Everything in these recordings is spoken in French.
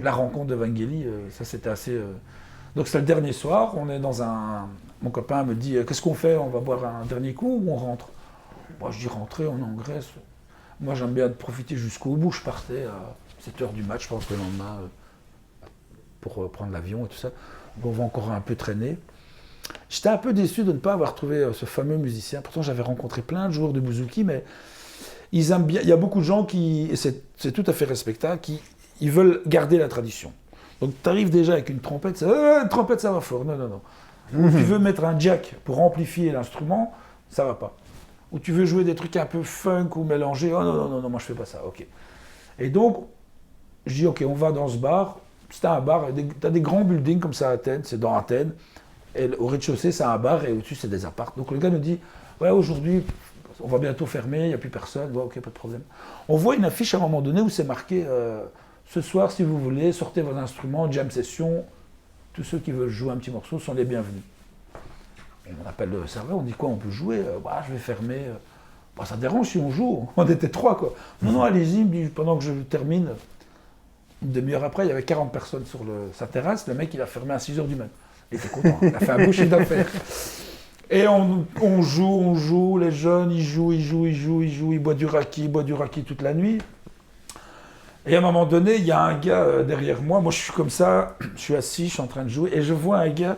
La rencontre de Vangelis, ça c'était assez... Donc c'est le dernier soir, on est dans un... Mon copain me dit, qu'est-ce qu'on fait? On va boire un dernier coup ou on rentre? Moi je dis rentrer, on est en Grèce. Moi j'aime bien profiter jusqu'au bout, je partais à 7h du match, je pense le lendemain, pour prendre l'avion et tout ça. Donc on va encore un peu traîner. J'étais un peu déçu de ne pas avoir trouvé ce fameux musicien. Pourtant j'avais rencontré plein de joueurs de bouzouki, mais ils aiment bien. Il y a beaucoup de gens qui, et c'est tout à fait respectable, qui ils veulent garder la tradition. Donc tu arrives déjà avec une trompette, une trompette ça va fort, non, non, non. Ou tu veux mettre un jack pour amplifier l'instrument, ça va pas. Ou tu veux jouer des trucs un peu funk ou mélangés, oh non, non, non, non, moi je fais pas ça, ok. Et donc, je dis, ok, on va dans ce bar. C'était un bar, tu as des grands buildings comme ça à Athènes, c'est dans Athènes. Et au rez-de-chaussée, c'est un bar et au-dessus, c'est des apparts. Donc le gars nous dit, ouais, aujourd'hui, on va bientôt fermer, il n'y a plus personne. Ouais, ok, pas de problème. On voit une affiche à un moment donné où c'est marqué, ce soir, si vous voulez, sortez vos instruments, jam session. Tous ceux qui veulent jouer un petit morceau sont les bienvenus. Et on appelle le serveur, on dit quoi, on peut jouer? Bah, je vais fermer. Bah, ça dérange si on joue, on était 3 quoi. Non, non, allez-y, il me dit, pendant que je termine. Une demi-heure après, il y avait 40 personnes sur sa terrasse. Le mec, il a fermé à 6h du matin. Il était content, il a fait un beau chiffre d'affaires. Et on joue, les jeunes, ils jouent, ils boivent du raki toute la nuit. Et à un moment donné, il y a un gars derrière moi. Moi, je suis comme ça, je suis assis, je suis en train de jouer. Et je vois un gars,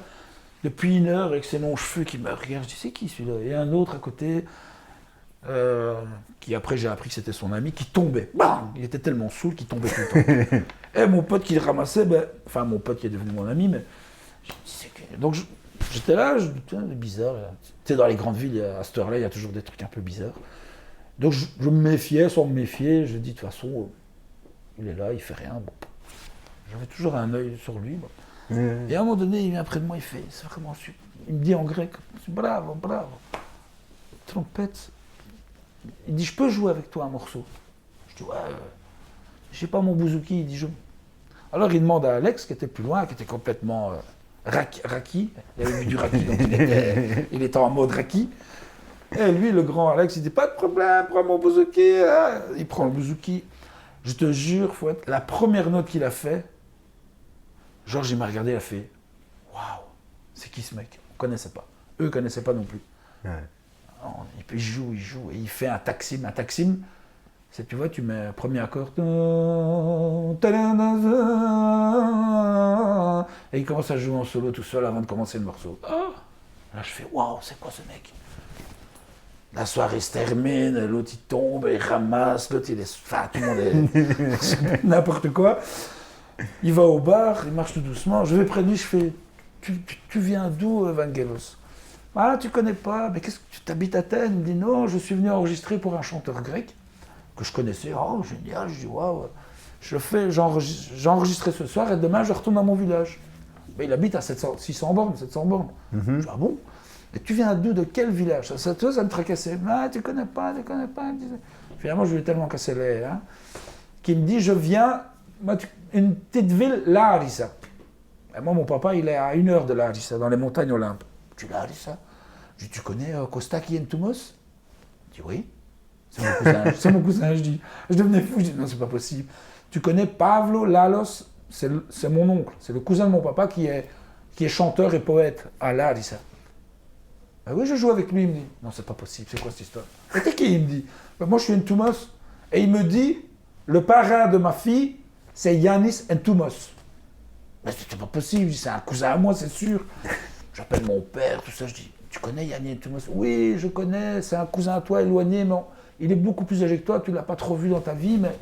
depuis 1 heure, avec ses longs cheveux, qui me regarde. Je dis, c'est qui celui-là? Et un autre à côté... qui après j'ai appris que c'était son ami, qui tombait. Bam, il était tellement saoul qu'il tombait tout le temps. Et mon pote qui le ramassait, enfin mon pote qui est devenu mon ami, mais donc j'étais là, je dis, c'est bizarre. Tu sais, dans les grandes villes, à cette heure-là, il y a toujours des trucs un peu bizarres. Donc je me méfiais, sans me méfier, je dis de toute façon, il est là, il fait rien. Bon. J'avais toujours un œil sur lui. Bon. Et à un moment donné, il vient près de moi, il fait, c'est vraiment super. Il me dit en grec, c'est bravo, bravo. Trompette. Il dit, je peux jouer avec toi un morceau? Je dis, ouais, j'ai pas mon bouzouki. Il dit, Alors il demande à Alex, qui était plus loin, qui était complètement raki. Il avait vu du raki, donc il était en mode raki. Et lui, le grand Alex, il dit, pas de problème, prends mon bouzouki. Il prend le bouzouki. Je te jure, la première note qu'il a fait, Georges, il m'a regardé, il a fait, waouh, c'est qui ce mec? On connaissait pas. Eux ne connaissaient pas non plus. Ouais. Il joue, et il fait un taksim. Un taksim, c'est, tu vois, tu mets un premier accord, et il commence à jouer en solo tout seul avant de commencer le morceau. Là, je fais, waouh, c'est quoi ce mec? La soirée se termine, l'autre il tombe, il ramasse, l'autre il est... Enfin, tout le monde est... n'importe quoi. Il va au bar, il marche tout doucement, je vais près de lui, je fais, tu viens d'où, Vangelos? Ah, tu connais pas, mais qu'est-ce que tu habites à Athènes? Il me dit non, je suis venu enregistrer pour un chanteur grec que je connaissais. Oh, génial, je dis waouh, j'ai enregistré ce soir et demain je retourne à mon village. Mais il habite à 600 bornes, 700 bornes. Je dis, ah bon? Et tu viens d'où, de quel village? Ça me tracassait. Ah, tu connais pas. Finalement, je lui ai tellement cassé les, qu'il me dit, je viens, une petite ville, Larissa. Et moi, mon papa, il est à 1 heure de Larissa, dans les montagnes Olympe. Tu l'as, Larissa? Je dis, tu connais Kostak Yentumos? Il dit, oui. C'est mon cousin, je dis. Je devenais fou, je dis, non, c'est pas possible. Tu connais Pavlo Lalos? C'est mon oncle, c'est le cousin de mon papa qui est chanteur et poète à Larissa. Ben oui, je joue avec lui, il me dit. Non, c'est pas possible, c'est quoi cette histoire? Et t'es qui, il me dit? Ben moi, je suis Entumos. Et il me dit, le parrain de ma fille, c'est Yanis Entumos. Mais c'est pas possible, je dis, c'est un cousin à moi, c'est sûr. J'appelle mon père, tout ça, je dis, tu connais Yanis Entumos? Oui, je connais, c'est un cousin à toi éloigné, mais il est beaucoup plus âgé que toi, tu l'as pas trop vu dans ta vie, mais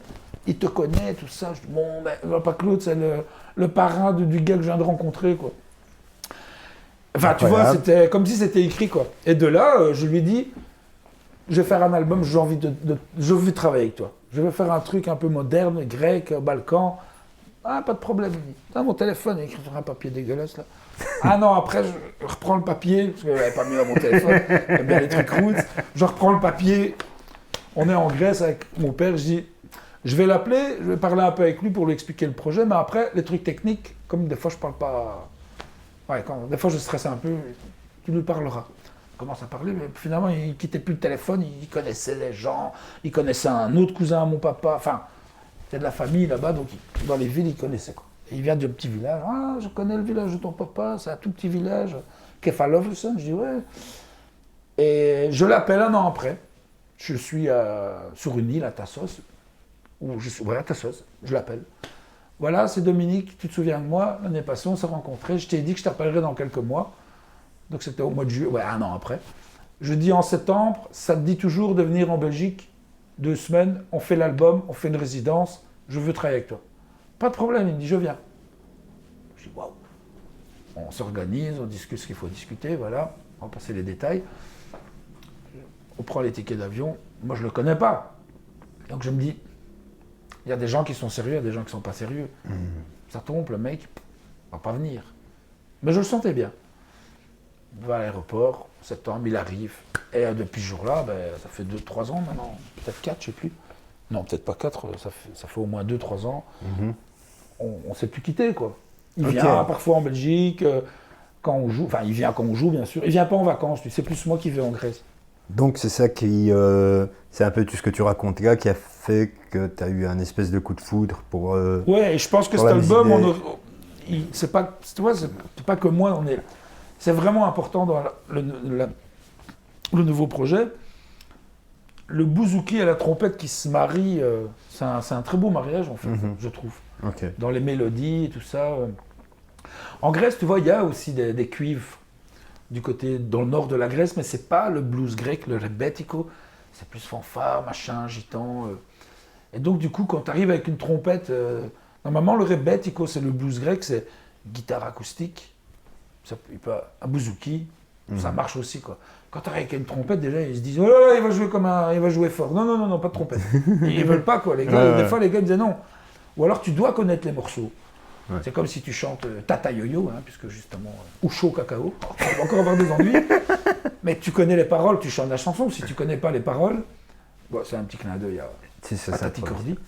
il te connaît, tout ça. Je dis, bon, ben, pas Claude, c'est le parrain du gars que je viens de rencontrer, quoi. Enfin, tu vois, c'était comme si c'était écrit, quoi. Et de là, je lui ai dit, je vais faire un album, je veux travailler avec toi. Je veux faire un truc un peu moderne, grec, balkan. Ah, pas de problème, il dit. Ah, mon téléphone, il est écrit sur un papier dégueulasse, là. Ah non, après, je reprends le papier, parce que j'avais pas mis dans mon téléphone, j'aime bien les trucs routes. Je reprends le papier, on est en Grèce avec mon père, je dis, je vais l'appeler, je vais parler un peu avec lui pour lui expliquer le projet, mais après, les trucs techniques, comme des fois je parle pas... Ouais, des fois je stresse un peu, tu lui parleras. Il commence à parler, mais finalement il quittait plus le téléphone, il connaissait les gens, il connaissait un autre cousin à mon papa, enfin, Il y a de la famille là-bas, donc dans les villes, il connaissait. Quoi. Et il vient d'un petit village. Ah, je connais le village de ton papa, c'est un tout petit village. Kefalovelsen, je dis ouais. Et je l'appelle un an après. Je suis sur une île à Tassos. À Tassos, je l'appelle. Voilà, c'est Dominique, tu te souviens de moi, l'année passée, on s'est rencontrés. Je t'ai dit que je t'appellerais dans quelques mois. Donc c'était au mois de juillet, ouais, un an après. Je dis en septembre, ça te dit toujours de venir en Belgique, 2 semaines, on fait l'album, on fait une résidence, je veux travailler avec toi. Pas de problème, il me dit, je viens. Je dis, waouh. On s'organise, on discute ce qu'il faut discuter, voilà, on va passer les détails. On prend les tickets d'avion, moi je ne le connais pas. Donc je me dis, il y a des gens qui sont sérieux, il y a des gens qui ne sont pas sérieux. Ça tombe, le mec ne va pas venir. Mais je le sentais bien. Il va à l'aéroport, en septembre, il arrive. Et depuis ce jour-là, ça fait 2-3 ans maintenant, peut-être 4, je ne sais plus. Non, peut-être pas 4, ça fait au moins 2-3 ans. On ne s'est plus quitté, quoi. Il vient parfois en Belgique, quand on joue. Enfin, il vient quand on joue, bien sûr. Il ne vient pas en vacances, c'est plus moi qui vais en Grèce. Donc c'est ça qui, c'est un peu tout ce que tu racontes là qui a fait que tu as eu un espèce de coup de foudre pour. Ouais, et je pense que cet album, c'est pas que moi, c'est vraiment important dans le nouveau projet. Le bouzouki et la trompette qui se marient, c'est un très beau mariage en fait, je trouve. Okay. Dans les mélodies et tout ça. En Grèce, tu vois, il y a aussi des cuivres. Du côté, dans le nord de la Grèce, mais c'est pas le blues grec, le rebetiko, c'est plus fanfare, machin, gitan. Et donc du coup, quand tu arrives avec une trompette, normalement le rebetiko, c'est le blues grec, c'est guitare acoustique, un bouzouki, ça marche aussi quoi. Quand tu arrives avec une trompette, déjà ils se disent, oh là là, il va jouer fort. Non, pas de trompette. Ils veulent pas quoi, les gars. Des fois les gars me disaient non. Ou alors tu dois connaître les morceaux. Ouais. C'est comme si tu chantes Tata Yo-Yo, puisque justement, ou Chaud Cacao, on va encore avoir des ennuis, mais tu connais les paroles, tu chantes la chanson. Si tu connais pas les paroles, bon, c'est un petit clin d'œil à Tati Cordy.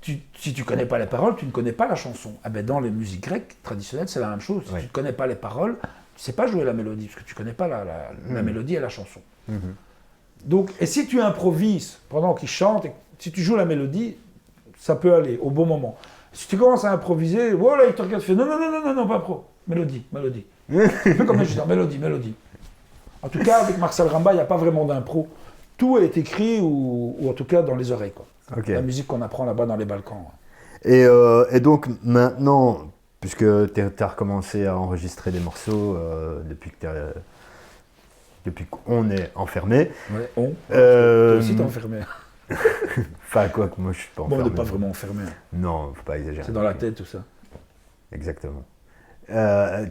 Si tu connais pas les paroles, tu ne connais pas la chanson. Ah ben, dans les musiques grecques traditionnelles, c'est la même chose. Si tu ne connais pas les paroles, tu ne sais pas jouer la mélodie, parce que tu ne connais pas la mélodie et la chanson. Donc, et si tu improvises pendant qu'ils chantent, si tu joues la mélodie, ça peut aller au bon moment. Si tu commences à improviser, voilà, il te regarde, tu fais non, pas pro. Mélodie. Un peu comme je dis, mélodie. En tout cas, avec Marcel Ramba, il n'y a pas vraiment d'impro. Tout est écrit, ou en tout cas dans les oreilles. Quoi. Okay. La musique qu'on apprend là-bas dans les Balkans. Ouais. Et donc maintenant, puisque tu as recommencé à enregistrer des morceaux depuis qu'on est enfermé. Ouais, toi aussi t'es enfermé. Enfin, quoi que moi je suis pas enfermé. Bon, on n'est pas vraiment enfermé. Non, faut pas exagérer. C'est dans la tête tout ça. Exactement.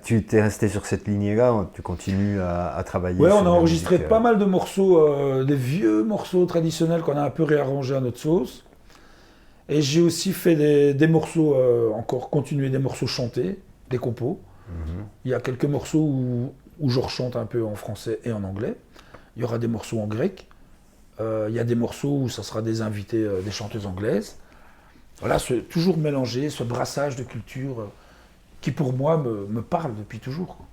Tu t'es resté sur cette lignée-là, tu continues à travailler. Ouais, on a enregistré pas mal de morceaux, des vieux morceaux traditionnels qu'on a un peu réarrangés à notre sauce. Et j'ai aussi fait des morceaux, encore continué des morceaux chantés, des compos. Il y a quelques morceaux où je rechante un peu en français et en anglais. Il y aura des morceaux en grec. Il y a des morceaux où ça sera des invités, des chanteuses anglaises. Voilà, toujours mélanger ce brassage de culture qui pour moi me parle depuis toujours. Quoi.